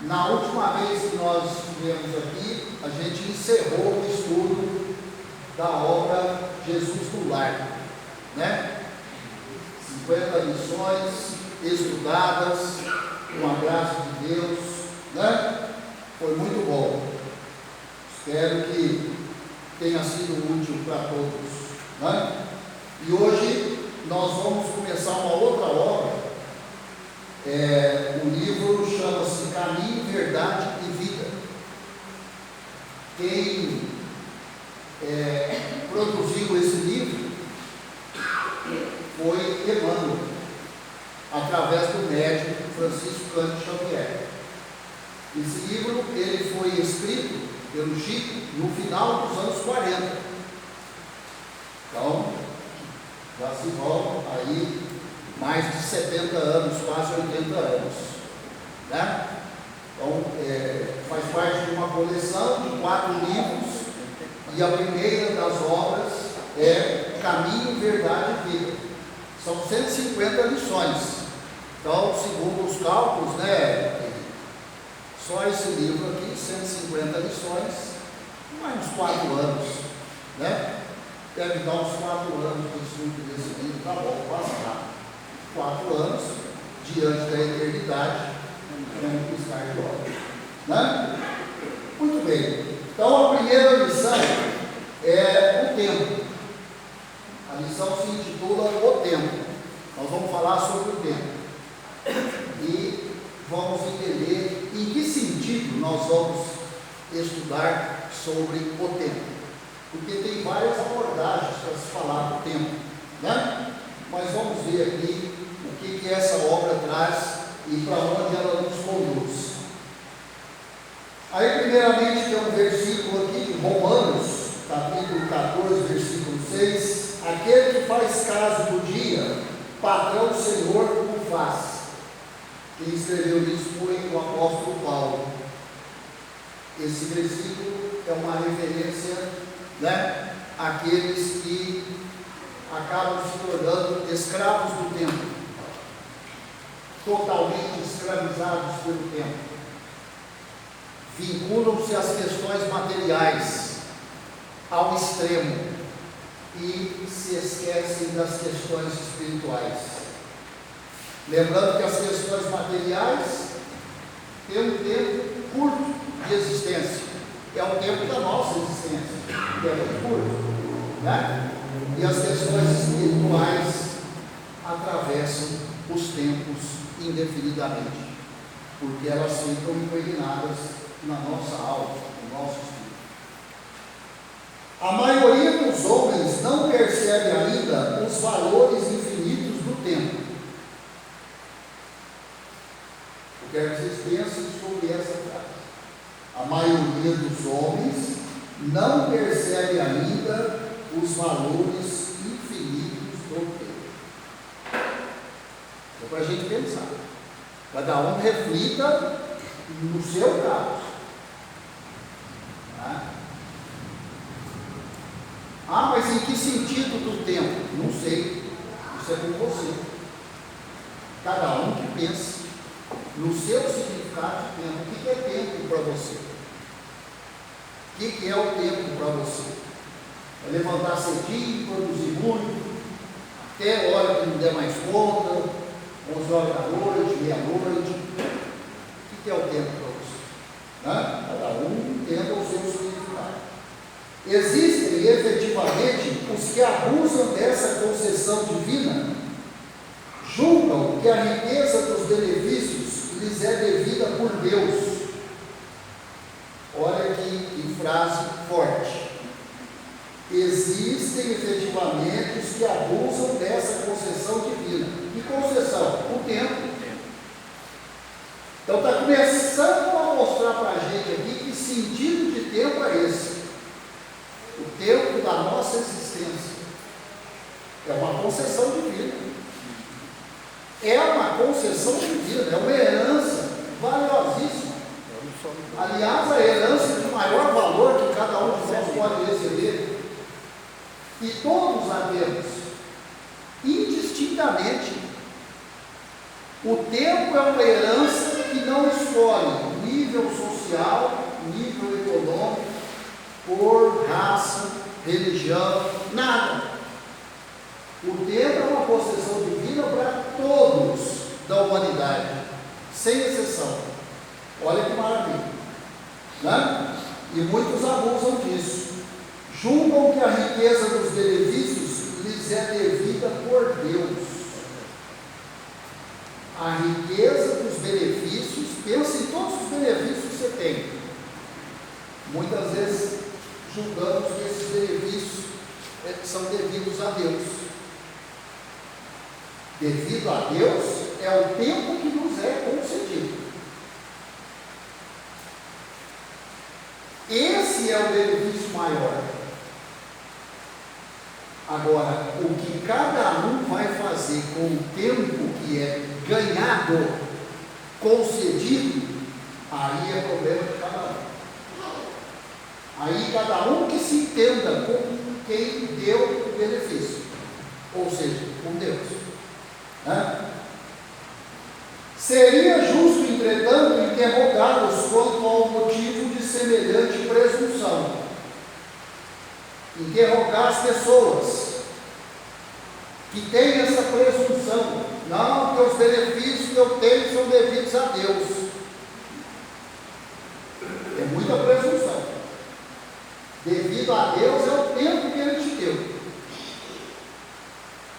Na última vez que nós estivemos aqui, a gente encerrou o estudo da obra Jesus no Lar, né? 50 lições estudadas com a graça de Deus, né? Foi muito bom. Espero que tenha sido útil para todos, né? E hoje nós vamos começar uma outra obra. O livro chama-se Caminho, Verdade e Vida. Quem produziu esse livro foi Emmanuel, através do médico Francisco Cândido Xavier. Esse livro ele foi escrito pelo Chico no final dos anos 40. Então, já se vão aí mais de 70 anos, quase 80 anos, né? Então, faz parte de uma coleção de 4 livros, e a primeira das obras é Caminho, Verdade e Vida. São 150 lições. Então, segundo os cálculos, né, só esse livro aqui, 150 lições, mais uns 4 anos, né? Deve dar uns 4 anos de estudo desse livro, tá bom, passa rápido. 4 anos, diante da eternidade, é um piscar de olhos, né? Muito bem. Então, a primeira lição é o tempo. A lição se intitula O Tempo. Nós vamos falar sobre o tempo. E vamos entender em que sentido nós vamos estudar sobre o tempo. Porque tem várias abordagens para se falar do tempo, né? Mas vamos ver aqui o que essa obra traz e para onde ela nos conduz. Aí, primeiramente, tem um versículo aqui de Romanos, capítulo 14, versículo 6. Aquele que faz caso do dia, patrão do Senhor o faz. Quem escreveu isso foi o apóstolo Paulo. Esse versículo é uma referência, né, àqueles que acabam se tornando escravos do tempo, totalmente escravizados pelo tempo, vinculam-se às questões materiais ao extremo e se esquecem das questões espirituais. Lembrando que as questões materiais têm um tempo curto de existência, é o tempo da nossa existência, que é muito curto, né? E as questões espirituais atravessam os tempos indefinidamente, porque elas ficam impregnadas na nossa alma, no nosso espírito. A maioria dos homens não percebe ainda os valores infinitos do tempo. Eu quero que vocês pensem sobre essa frase. A maioria dos homens não percebe ainda os valores infinitos do tempo. É para a gente pensar. Cada um reflita no seu caso. Tá? Ah, mas em que sentido do tempo? Não sei. Isso é com você. Cada um que pense no seu significado de tempo. O que é tempo para você? O que é o tempo para você? É levantar cedinho, produzir muito, até a hora que não der mais conta, 11 horas da noite, meia-noite. O que é o tempo para você? Né? Cada um entenda o seu significado. Existem efetivamente os que abusam dessa concessão divina, julgam que a riqueza dos benefícios lhes é devida por Deus. Olha que frase forte. Existem efetivamente os que abusam dessa concessão divina. Que concessão? O tempo. Então está começando a mostrar para a gente aqui que sentido de tempo é esse. O tempo da nossa existência. É uma concessão divina. É uma concessão divina, é uma herança valiosíssima. Aliás, a herança de maior valor que cada um de nós pode receber. E todos a temos, indistintamente. O tempo é uma herança que não escolhe religião, nada. O templo é uma possessão divina para todos da humanidade, sem exceção. Olha que maravilha, né? E muitos abusam disso. Julgam que a riqueza dos benefícios lhes é devida por Deus. A riqueza dos benefícios, pensa em todos os benefícios que você tem. Muitas vezes julgamos que esses benefícios são devidos a Deus. Devido a Deus é o tempo que nos é concedido. Esse é o benefício maior. Agora, o que cada um vai fazer com o tempo que é ganhado, concedido, aí é problema de cada um. Aí cada um que se entenda com quem deu o benefício, ou seja, com Deus. Né? Seria justo, entretanto, interrogá-los quanto ao motivo de semelhante presunção. Interrogar as pessoas que têm essa presunção, não, que os benefícios que eu tenho são devidos a Deus. É muita presunção. Devido a Deus é o tempo que Ele te deu.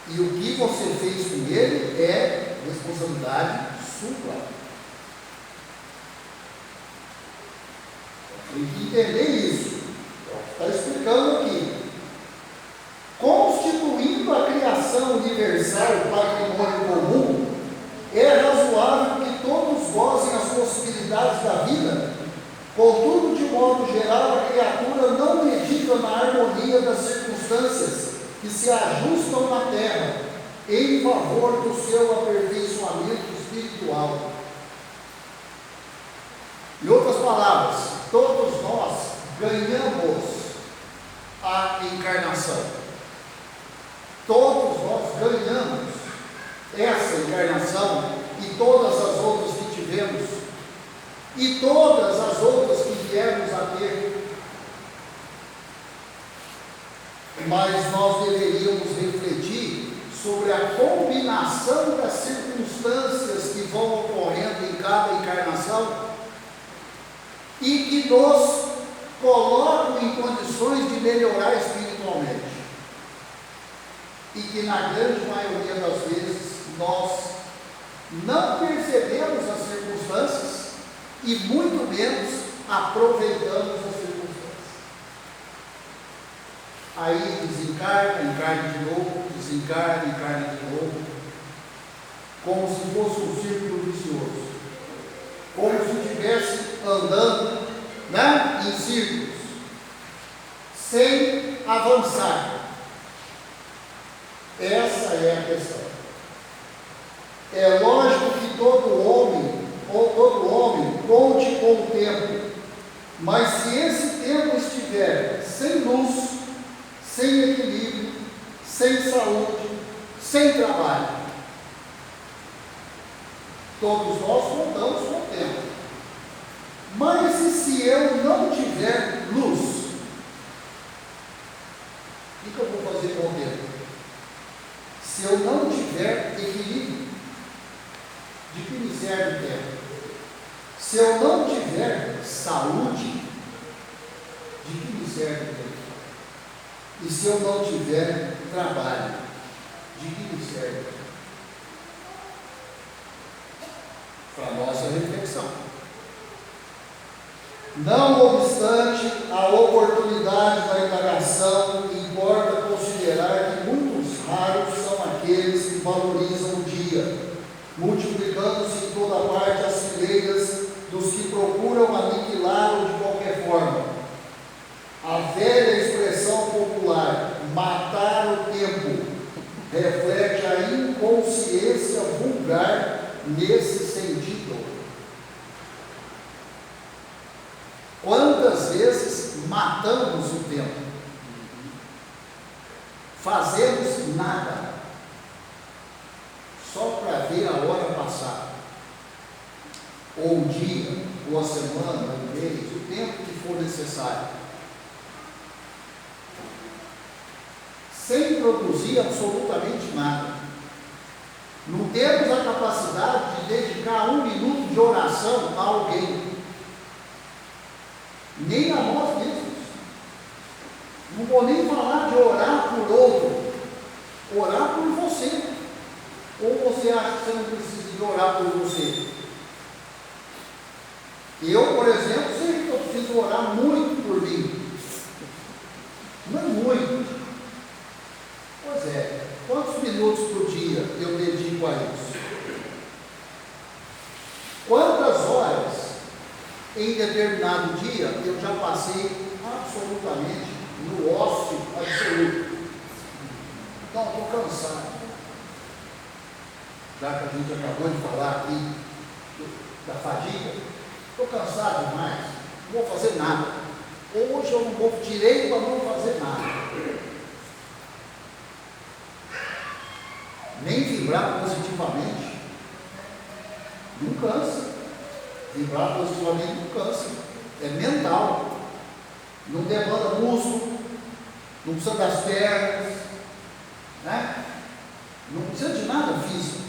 E o que você fez com Ele é responsabilidade sua. Tem que entender isso. Está explicando aqui. Constituindo a criação universal patrimônio comum, é razoável que todos gozem as possibilidades da vida. Contudo, de modo geral, a criatura não medita na harmonia das circunstâncias que se ajustam na terra, em favor do seu aperfeiçoamento espiritual. Em outras palavras, todos nós ganhamos a encarnação. Todos nós ganhamos essa encarnação e todas as outras que tivemos, e todas as outras que viermos a ter. Mas nós deveríamos refletir sobre a combinação das circunstâncias que vão ocorrendo em cada encarnação e que nos colocam em condições de melhorar espiritualmente. E que na grande maioria das vezes nós não percebemos as circunstâncias e muito menos aproveitamos as circunstâncias. Aí desencarna, encarna de novo, desencarna, encarna de novo, como se fosse um círculo vicioso, como se estivesse andando, né, em círculos, sem avançar. Essa é a questão. É lógico que todo homem conte com o tempo, mas se esse tempo estiver sem luz, sem equilíbrio, sem saúde, sem trabalho, todos nós contamos com o tempo. Mas e se eu não tiver luz? O que eu vou fazer com o tempo? Se eu não tiver equilíbrio, de que me serve o tempo? Se eu não tiver saúde, de que me serve o tempo? E se eu não tiver trabalho, de que me serve o tempo? Para a nossa reflexão. Não obstante a oportunidade da indagação, importa considerar que muitos raros são aqueles que valorizam o dia, multiplicando-se em toda parte as fileiras dos que procuram aniquilá-lo de qualquer forma. A velha expressão popular, matar o tempo, reflete a inconsciência vulgar nesse sentido. Quantas vezes matamos o tempo? Fazemos nada, só para ver a hora passar, ou o dia, ou a semana, ou o mês, o tempo que for necessário. produzir absolutamente nada. Não temos a capacidade de dedicar 1 minuto de oração a alguém, nem a nós mesmos. Não vou nem falar de orar por outro, orar por você. Ou você acha que você não precisa de orar por você? Eu, por exemplo, sei que eu preciso orar muito por mim. Não é muito. Pois é, quantos minutos por dia eu dedico a isso? Quantas horas em determinado dia eu já passei absolutamente no ócio absoluto? Então, estou cansado. Já que a gente acabou de falar aqui da fadiga, estou cansado demais, não vou fazer nada. Hoje eu não vou direito para não fazer nada. Nem vibrar positivamente. Não cansa. Vibrar positivamente não cansa. É mental. Não demanda músculo, não precisa das pernas, né? Não precisa de nada físico.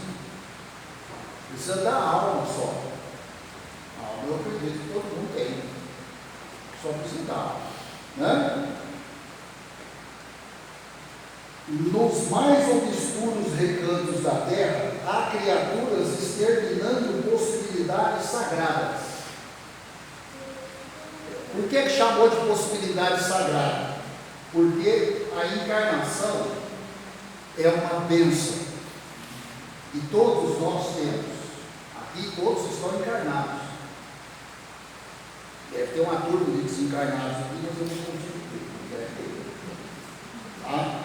Precisa da alma só. A alma eu acredito que todo mundo tem. Só precisa da alma, né? Nos mais obscuros recantos da terra, há criaturas exterminando possibilidades sagradas. Por que chamou de possibilidade sagrada? Porque a encarnação é uma bênção. E todos nós temos. Aqui todos estão encarnados. Deve ter uma turma de desencarnados aqui, mas eu não consigo ver. Deve ter. Tá?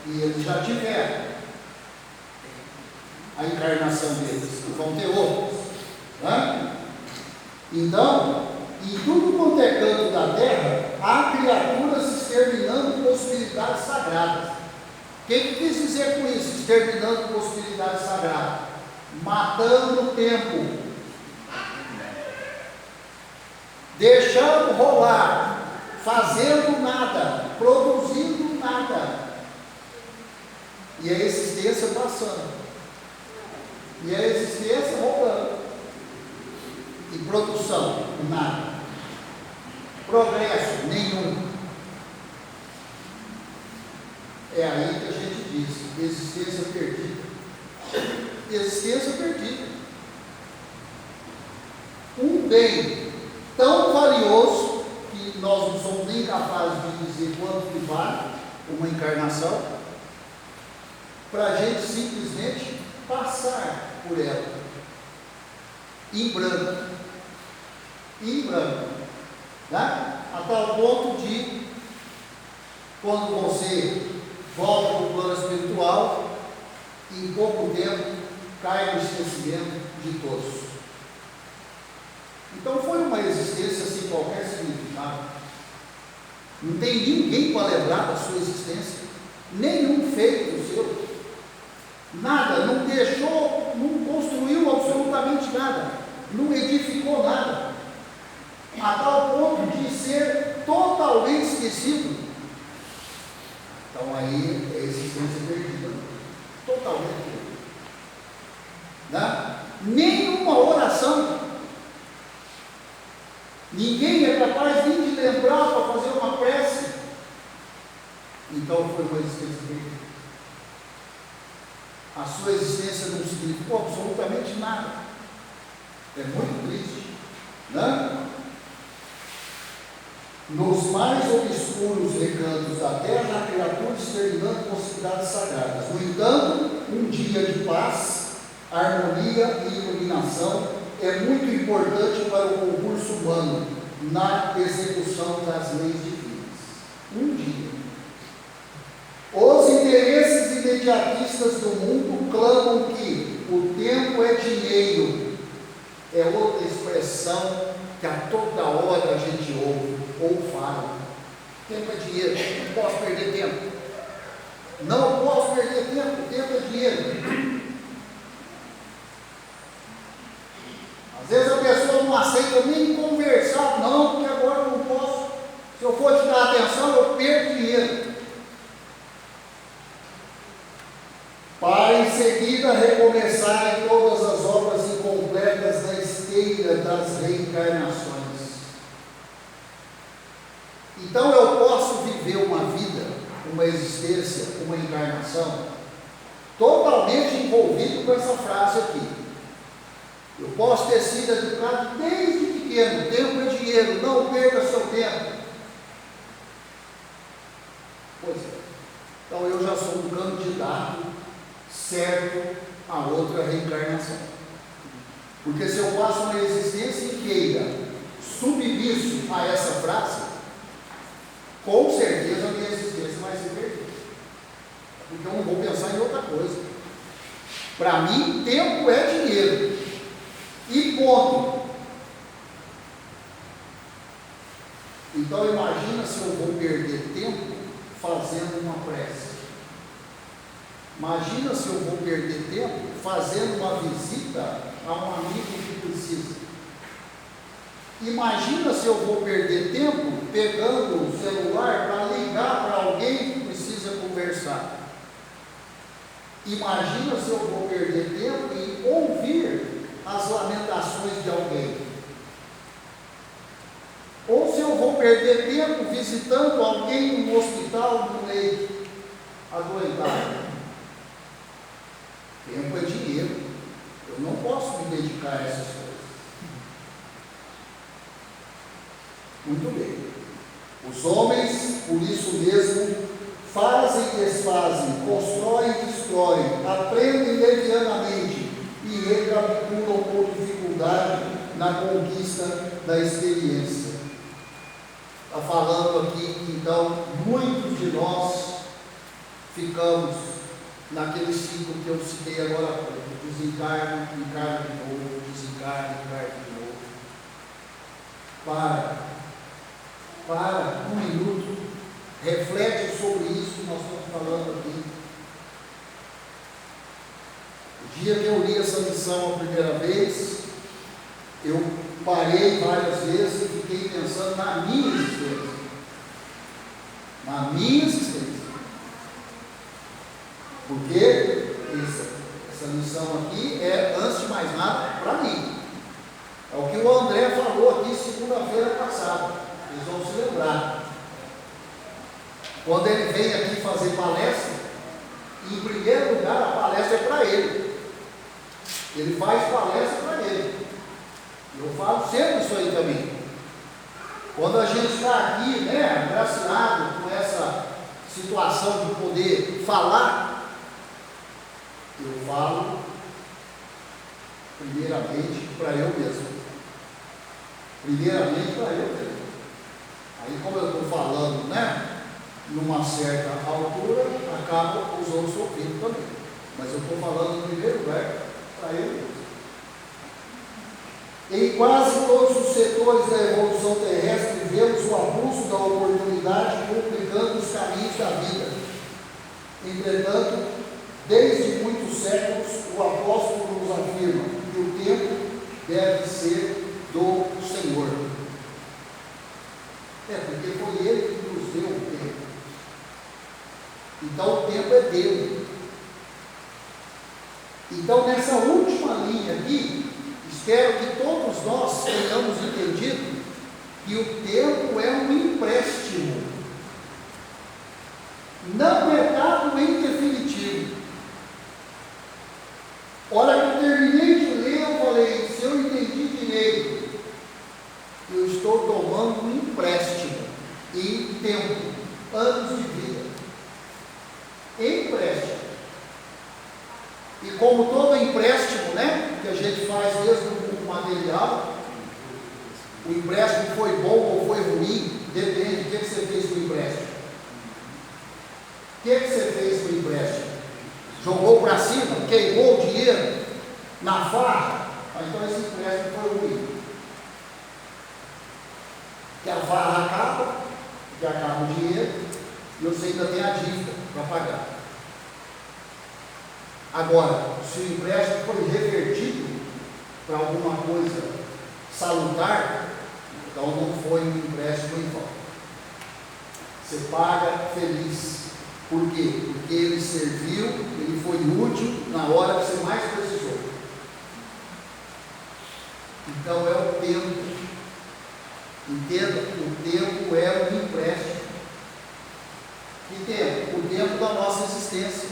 E eles já tiveram a encarnação deles, vão ter outros, né? Então, em tudo quanto é canto da terra, há criaturas exterminando possibilidades sagradas. O que quis dizer com isso? Exterminando possibilidades sagradas, matando o tempo, deixando rolar, fazendo nada, produzindo nada. E a existência passando. E a existência rolando. E produção, nada. Progresso, nenhum. É aí que a gente diz, existência perdida. Existência perdida. Um bem tão valioso, que nós não somos nem capazes de dizer quanto que vale uma encarnação, para a gente simplesmente passar por ela, em branco, né? A tal ponto de, quando você volta para o plano espiritual, em pouco tempo cai no esquecimento de todos. Então foi uma existência sem qualquer significado. Não tem ninguém para lembrar da sua existência, nenhum feito seu. Nada, não deixou, não construiu absolutamente nada, não edificou nada, a tal ponto de ser totalmente esquecido. Então aí é existência perdida, totalmente perdida, né? Nenhuma oração, ninguém é capaz nem de lembrar para fazer uma prece. Então foi uma existência perdida. A sua existência não significou absolutamente nada. É muito triste, né? Nos mais obscuros recantos da terra, há criaturas exterminando possibilidades sagradas. No entanto, um dia de paz, harmonia e iluminação é muito importante para o concurso humano na execução das leis divinas. Um dia. Os interesses imediatistas do mundo clamam que o tempo é dinheiro. É outra expressão que a toda hora a gente ouve ou fala. Tempo é dinheiro, não posso perder tempo. Não posso perder tempo, tempo é dinheiro. Às vezes a pessoa não aceita nem conversar, não, porque agora eu não posso. Se eu for te dar atenção, eu perco dinheiro. feira das reencarnações. Então eu posso viver uma vida, uma existência, uma encarnação, totalmente envolvido com essa frase aqui. Eu posso ter sido educado desde pequeno, tempo é dinheiro, não perca seu tempo. Pois é. Então eu já sou um candidato certo a outra reencarnação. Porque se eu passo uma existência inteira submisso a essa frase, com certeza a minha existência vai ser perdida. Porque eu não vou pensar em outra coisa. Para mim, tempo é dinheiro. E ponto. Então imagina se eu vou perder tempo fazendo uma prece. Imagina se eu vou perder tempo fazendo uma visita a um amigo que precisa. Imagina se eu vou perder tempo pegando o celular para ligar para alguém que precisa conversar. Imagina se eu vou perder tempo em ouvir as lamentações de alguém. Ou se eu vou perder tempo visitando alguém no hospital, no leito, adoentado. Tempo é dinheiro. Eu não posso me dedicar a essas coisas. Muito bem. Os homens, por isso mesmo, fazem e desfazem, constroem e destroem, aprendem levianamente e recapitulam por dificuldade na conquista da experiência. Está falando aqui que, então, muitos de nós ficamos naquele ciclo que eu citei agora há pouco: desencarno, encarno de novo, desencarno, encarno de novo. Para um minuto, reflete sobre isso que nós estamos falando aqui. O dia que eu li essa lição a primeira vez, eu parei várias vezes e fiquei pensando na minha existência. Na minha existência. Porque essa lição aqui é, antes de mais nada, para mim. É o que o André falou aqui segunda-feira passada. Vocês vão se lembrar. Quando ele vem aqui fazer palestra, em primeiro lugar a palestra é para ele. Ele faz palestra para ele. Eu falo sempre isso aí também. Quando a gente está aqui, né, agraciado com essa situação de poder falar, eu falo primeiramente para eu mesmo. Primeiramente para eu mesmo. Aí, como eu estou falando, né, numa certa altura, acaba os outros ouvindo também. Mas eu estou falando em primeiro lugar para eu mesmo. Em quase todos os setores da evolução terrestre, vemos o abuso da oportunidade complicando os caminhos da vida. Entretanto, desde muitos séculos, o apóstolo nos afirma que o tempo deve ser do Senhor. Porque foi Ele que nos deu o tempo. Então o tempo é dele. Então, nessa última linha aqui, espero que todos nós tenhamos entendido que o tempo é um empréstimo. Não é dado em definitivo. Hora que eu terminei de ler, eu falei: se eu entendi direito, eu estou tomando um empréstimo em tempo, anos de vida. Empréstimo. E como todo empréstimo, né, que a gente faz desde o material, o empréstimo foi bom ou foi ruim, depende do que você fez com o empréstimo. O que você fez com o empréstimo? Jogou para cima, queimou o dinheiro na farra? Então esse empréstimo foi ruim. Que a farra acaba, que acaba o dinheiro, e você ainda tem a dívida para pagar. Agora, se o empréstimo foi revertido para alguma coisa salutar, então não foi um empréstimo em vão. Você paga feliz. Por quê? Porque ele serviu, ele foi útil na hora que você mais precisou. Então é o tempo. Entenda, o tempo é um empréstimo. Que tempo? O tempo da nossa existência,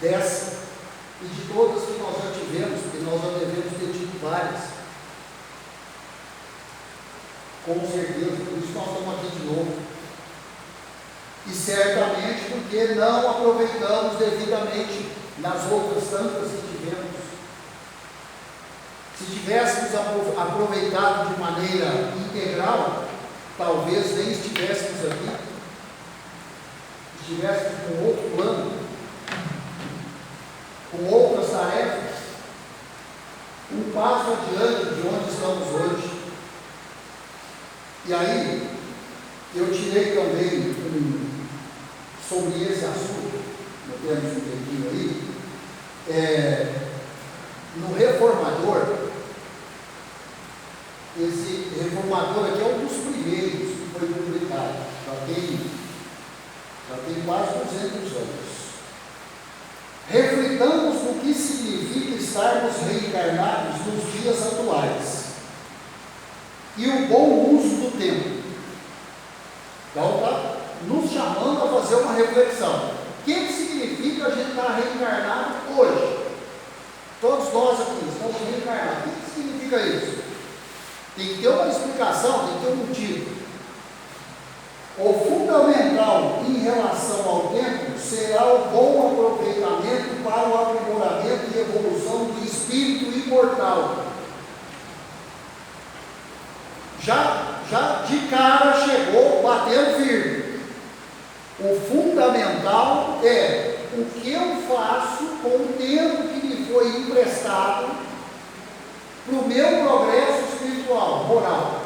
dessa e de todas que nós já tivemos, porque nós já devemos ter tido várias. Com certeza, por isso nós estamos aqui de novo. E certamente porque não aproveitamos devidamente nas outras tantas que tivemos. Se tivéssemos aproveitado de maneira integral, talvez nem estivéssemos aqui, estivéssemos com outro plano, com outras tarefas, um passo adiante de onde estamos hoje. E aí, eu tirei também sobre esse assunto, nós temos um tempinho aí, no Reformador. Esse Reformador aqui é um dos primeiros que foi publicado, já tem quase 200 anos. Reflitamos no que significa estarmos reencarnados nos dias atuais e o bom uso do tempo. Então está nos chamando a fazer uma reflexão. O que significa a gente estar reencarnado hoje? Todos nós aqui estamos reencarnados. O que significa isso? Tem que ter uma explicação, tem que ter um motivo. O fundamental em relação ao tempo será o bom aproveitamento para o aprimoramento e evolução do espírito imortal. Já de cara chegou batendo firme. O fundamental é o que eu faço com o tempo que me foi emprestado para o meu progresso espiritual, moral.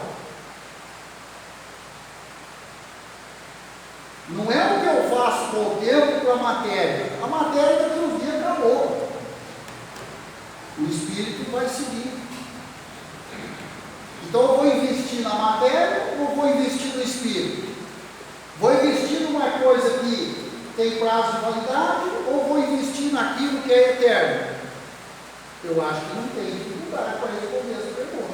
Não é o que eu faço com o tempo para a matéria. A matéria daqui um dia acabou. O espírito vai seguir. Então eu vou investir na matéria ou vou investir no espírito? Vou investir numa coisa que tem prazo de validade ou vou investir naquilo que é eterno? Eu acho que não tem dificuldade para responder essa pergunta.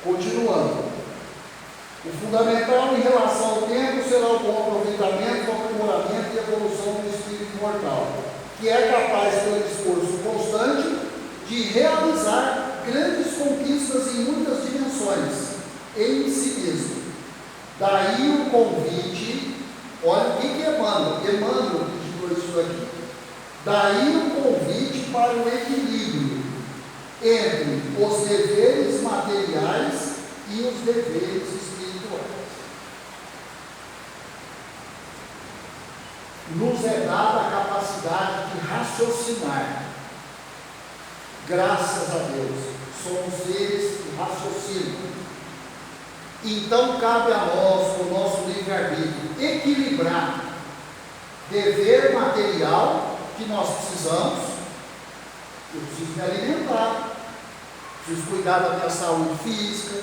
Continuando. O fundamental em relação ao tempo será o bom aproveitamento, o aprimoramento e a evolução do espírito mortal, que é capaz, pelo esforço constante, de realizar grandes conquistas em muitas dimensões, em si mesmo. Daí o convite, olha o que Emmanuel diz isso aqui. Daí o convite para o equilíbrio entre os deveres materiais e os deveres espirituais. Nos é dada a capacidade de raciocinar. Graças a Deus, somos seres que raciocinam. Então cabe a nós, com o nosso livre-arbítrio, equilibrar dever material que nós precisamos. Eu preciso me alimentar, preciso cuidar da minha saúde física,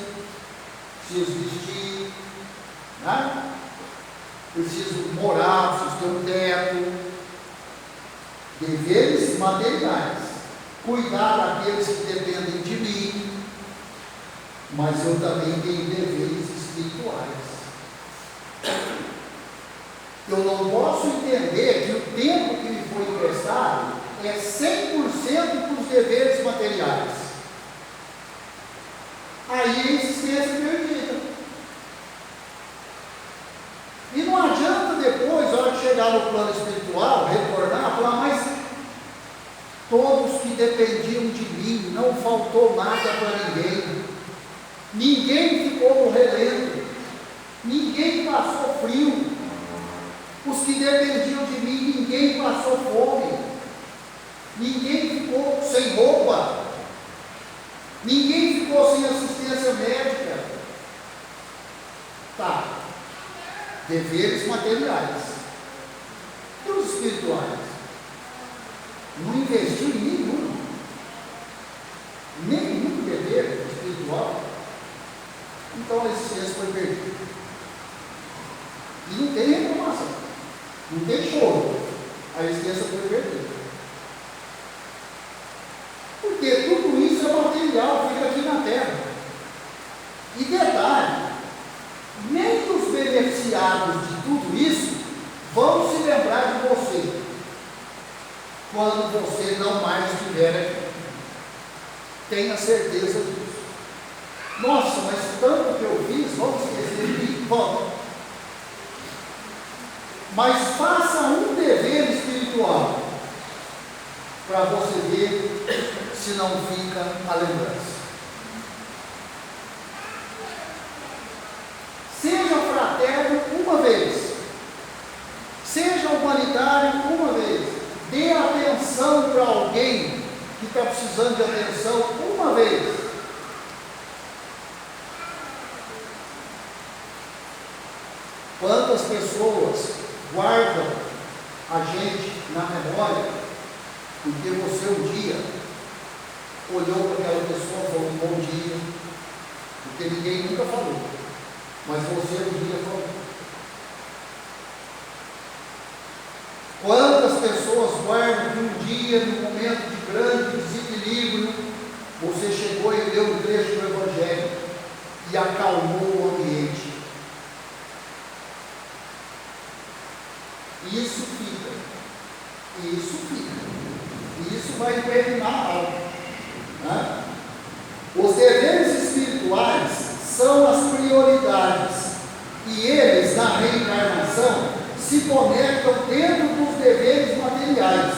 preciso vestir, né? Preciso morar, preciso ter um teto. Deveres materiais, cuidar daqueles que dependem de mim, mas eu também tenho deveres espirituais. Eu não posso entender que o tempo que me foi emprestado é 100% para os deveres materiais. Aí a existência perdida. E não adianta depois, na hora de chegar no plano espiritual, retornar, falar, mas todos que dependiam de mim, não faltou nada para ninguém. Ninguém ficou no relento. Ninguém passou frio. Os que dependiam de mim, ninguém passou fome. Ninguém ficou sem roupa. Ninguém ficou sem assistência médica. Tá. Deveres materiais. E os espirituais? Não investiu em nenhum. Nenhum dever espiritual. Então a existência foi perdida. E não tem reclamação. Não tem choro. A existência foi perdida. Porque tudo isso é material, fica aqui na terra. E detalhe, nem os beneficiados de tudo isso vão se lembrar de você quando você não mais estiver aqui. Tenha certeza disso. Nossa, mas tanto que eu fiz, vamos esquecer de mim? Vamos. Mas faça um dever espiritual para você ver se não fica a lembrança. Seja fraterno uma vez, seja humanitário uma vez, dê atenção para alguém que está precisando de atenção uma vez. Quantas pessoas guardam a gente na memória porque você um dia olhou para aquela pessoa e falou um bom dia, porque ninguém nunca falou, mas você um dia falou. Quantas pessoas guardam que um dia, num momento de grande desequilíbrio, você chegou e leu um trecho do Evangelho e acalmou o ambiente. Isso fica, e isso vai impregnar algo, né? Os deveres espirituais são as prioridades, e eles, na reencarnação, se conectam dentro dos deveres materiais.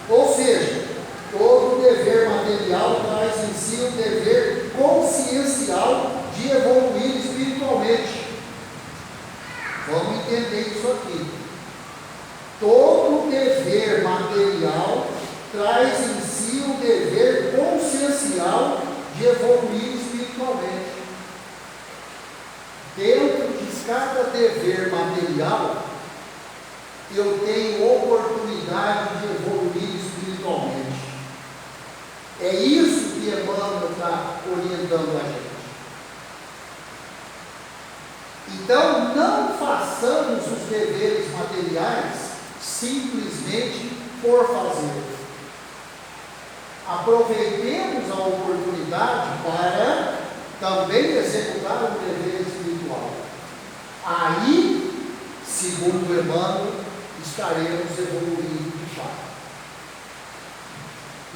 Ou seja, todo dever material traz em si o dever consciencial de evoluir espiritualmente. Vamos entender isso aqui. Todo dever material traz em si o dever consciencial de evoluir espiritualmente. Dentro de cada dever material, eu tenho oportunidade de evoluir espiritualmente. É isso que Emmanuel está orientando a gente. Então, não façamos os deveres materiais simplesmente por fazer. Aproveitemos a oportunidade para também executar o dever espiritual. Aí, segundo Emmanuel, estaremos evoluindo de fato.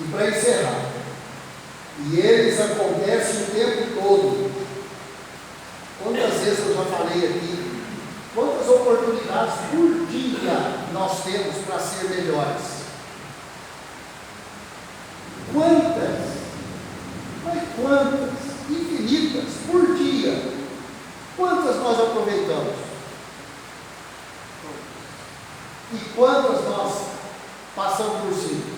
E para encerrar, e eles acontecem o tempo todo. Quantas vezes eu já falei aqui, quantas oportunidades por dia nós temos para ser melhores? Quantas? Mas quantas? Infinitas, por dia. Quantas nós aproveitamos? E quantas nós passamos por cima?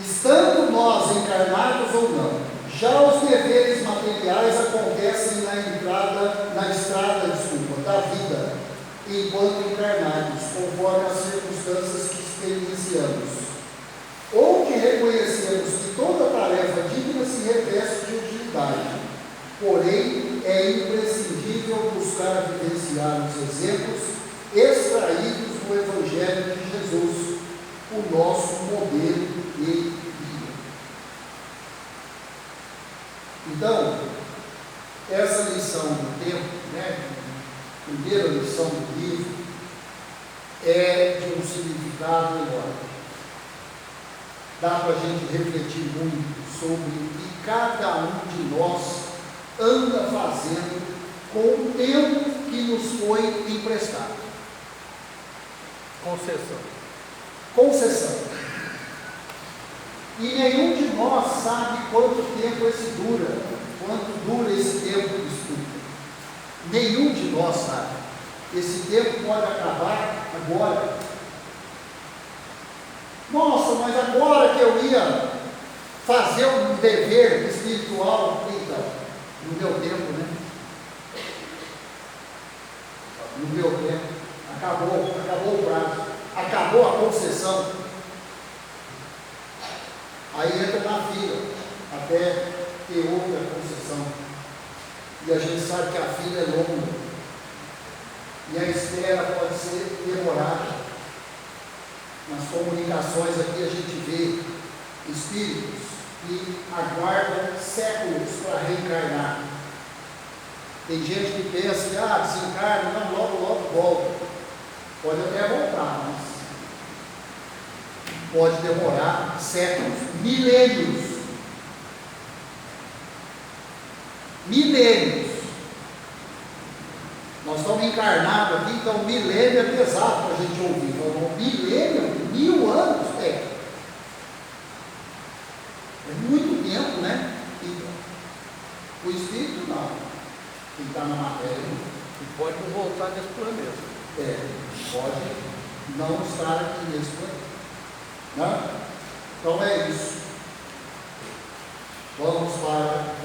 Estando nós encarnados ou não, já os deveres materiais acontecem na estrada da vida, enquanto encarnados, conforme as circunstâncias que experienciamos. Ou que reconhecemos que toda tarefa digna se reveste de utilidade, porém é imprescindível buscar vivenciar os exemplos extraídos do Evangelho de Jesus, o nosso modelo de vida. Então, essa lição do tempo, a primeira lição do livro, é de um significado enorme. Dá para a gente refletir muito sobre o que cada um de nós anda fazendo com o tempo que nos foi emprestado. Concessão. E nenhum de nós sabe quanto tempo quanto dura esse tempo de estudo. Nenhum de nós sabe. Esse tempo pode acabar agora. Nossa, mas agora que eu ia fazer um dever espiritual, então, no meu tempo, No meu tempo, acabou o prazo, acabou a concessão. Aí entra na fila, até ter outra concessão. E a gente sabe que a fila é longa. E a espera pode ser demorada. nas comunicações aqui a gente vê espíritos que aguardam séculos para reencarnar. Tem gente que pensa que desencarna, não, logo volta. Pode até voltar, mas pode demorar séculos, milênios. Milênios. Nós estamos encarnados aqui, então milênio é pesado para a gente ouvir. Então, milênio, 1000 anos, é muito tempo, né? Então, o espírito não. Quem está na matéria E pode não voltar desse planeta. pode não estar aqui nesse planeta. Né? Então é isso. Vamos para